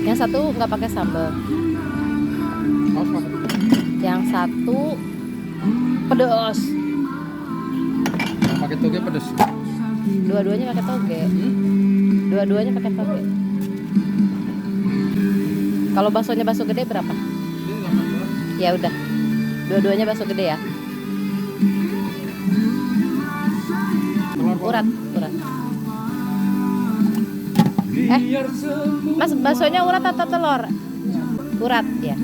Yang satu nggak pakai sambal. Yang satu pedas. Pakai toge pedas. Dua-duanya pakai toge. Dua-duanya pakai toge. Kalau baksonya bakso gede berapa? Ya udah. Dua-duanya bakso gede ya. Urat. Mas, baksonya urat atau telur? Urat ya.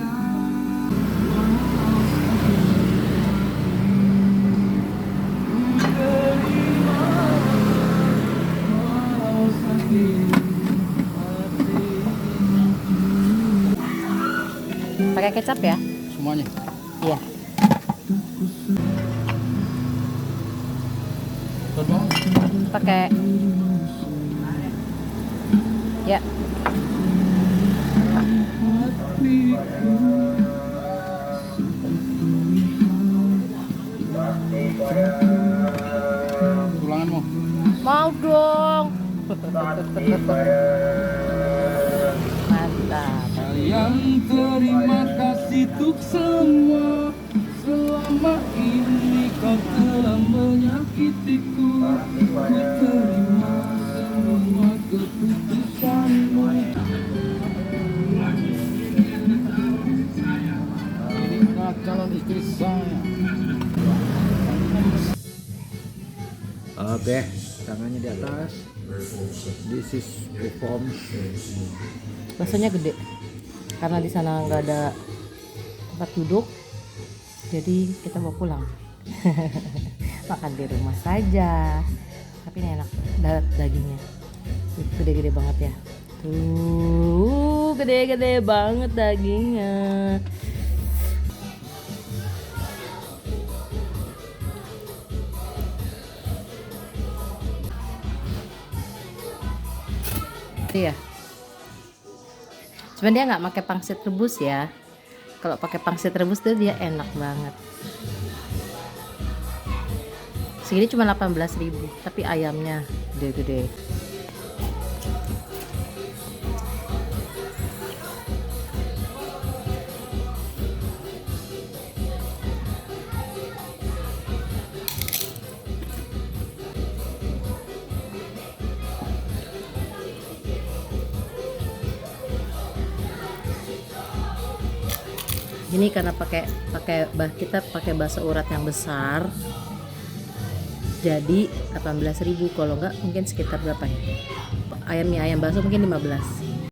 Pakai kecap ya? Semuanya. Iya. Pakai. Ya. Tulanganmu. Mau dong. Mantap. Sayang, terima kasih untuk semua. Selama ini kau telah menyakitiku. Ku terima semua keputusanmu. Ini adalah calon istri saya. Oke, tangannya di atas. This is perform. Baksonya gede. Karena di sana nggak ada tempat duduk, jadi kita bawa pulang. Makan di rumah saja. Tapi ini enak, dagingnya gede-gede banget ya. Tuh, gede-gede banget dagingnya. Iya. Cuman dia nggak pakai pangsit rebus ya. Kalau pakai pangsit rebus tuh dia enak banget. Segini cuma 18.000, tapi ayamnya gede-gede. Ini karena kita pakai bakso urat yang besar, jadi 18.000. Kalau enggak mungkin sekitar berapa ya? Ayam bakso mungkin 15.